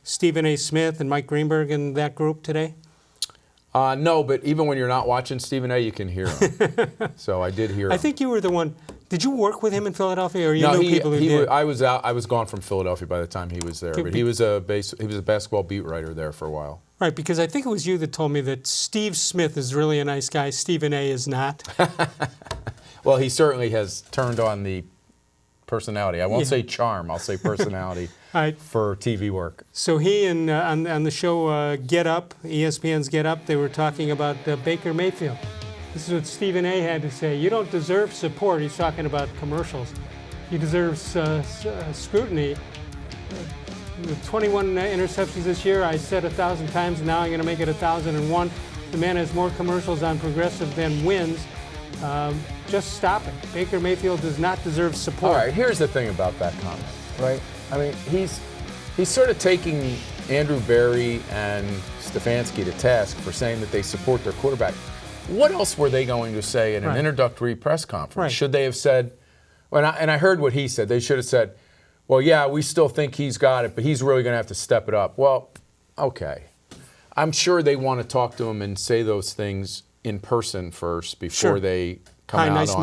Stephen A. Smith and Mike Greenberg in that group today? No, but even when you're not watching Stephen A., you can hear him. So I did hear him. I think you were the one. Did you work with him in Philadelphia, or you knew people who did? I was gone from Philadelphia by the time he was there, but he was a basketball beat writer there for a while. Right, because I think it was you that told me that Steve Smith is really a nice guy. Stephen A. is not. Well, he certainly has turned on the personality. I won't say charm. I'll say personality for TV work. So he and on the show Get Up, ESPN's Get Up, they were talking about Baker Mayfield. This is what Stephen A. had to say. You don't deserve support. He's talking about commercials. He deserves scrutiny. With 21 interceptions this year, I said 1,000 times, and now I'm going to make it 1,001. The man has more commercials on Progressive than wins. Just stop it. Baker Mayfield does not deserve support. All right, here's the thing about that comment, right? I mean, he's sort of taking Andrew Berry and Stefanski to task for saying that they support their quarterback. What else were they going to say in an introductory press conference? Right. Should they have said, and I heard what he said, they should have said, well, yeah, we still think he's got it, but he's really going to have to step it up. Well, okay. I'm sure they want to talk to him and say those things in person first before they come out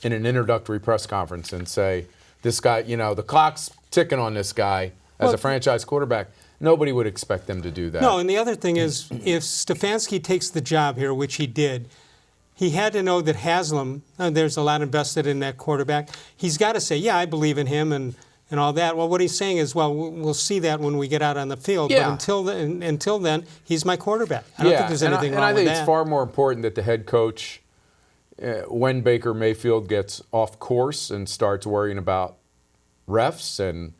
in an introductory press conference and say, this guy, the clock's ticking on this guy as a franchise quarterback. Nobody would expect them to do that. No, and the other thing is, if Stefanski takes the job here, which he did, he had to know that Haslam, there's a lot invested in that quarterback. He's got to say, yeah, I believe in him and all that. Well, what he's saying is, well, we'll see that when we get out on the field. Yeah. But until then, he's my quarterback. I don't think there's anything wrong with that. And I think it's far more important that the head coach, when Baker Mayfield gets off course and starts worrying about refs and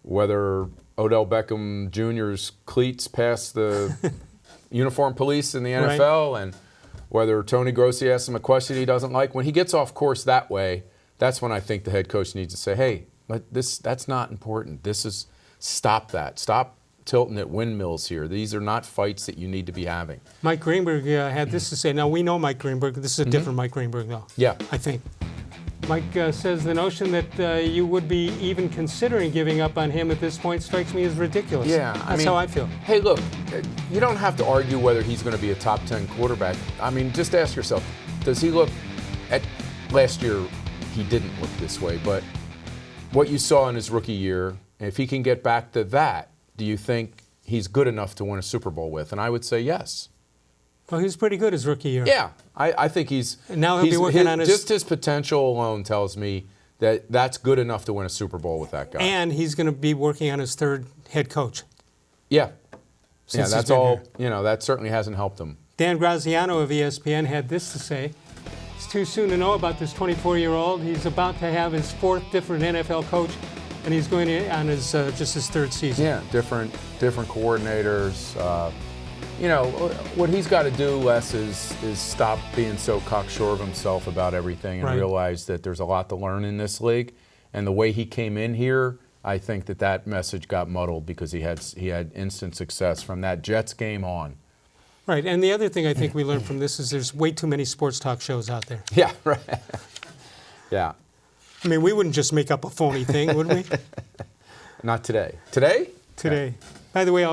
whether Odell Beckham Jr.'s cleats pass the uniform police in the NFL and whether Tony Grossi asks him a question he doesn't like, when he gets off course that way, that's when I think the head coach needs to say, hey, but that's not important. Stop that. Stop tilting at windmills here. These are not fights that you need to be having. Mike Greenberg had this to say. Now, we know Mike Greenberg. This is a different Mike Greenberg, though. Yeah. I think. Mike says the notion that you would be even considering giving up on him at this point strikes me as ridiculous. Yeah. That's how I feel. Hey, look, you don't have to argue whether he's going to be a top 10 quarterback. I mean, just ask yourself, does he look last year, he didn't look this way, but what you saw in his rookie year, if he can get back to that, do you think he's good enough to win a Super Bowl with? And I would say yes. Well, he was pretty good his rookie year. Yeah, I think he's. And now he'll be working on his. Just his potential alone tells me that that's good enough to win a Super Bowl with that guy. And he's going to be working on his third head coach. Yeah. Yeah, that's all. That certainly hasn't helped him. Dan-Graziano of ESPN had this to say. It's too soon to know about this 24-year-old. He's about to have his fourth different NFL coach, and he's going on his just his third season. Yeah, different coordinators. What he's got to do, Les, is stop being so cocksure of himself about everything and realize that there's a lot to learn in this league. And the way he came in here, I think that message got muddled because he had instant success from that Jets game on. Right, and the other thing I think we learned from this is there's way too many sports talk shows out there. Yeah, right. Yeah. I mean, we wouldn't just make up a phony thing, would we? Not today. Today? Today. Yeah. By the way,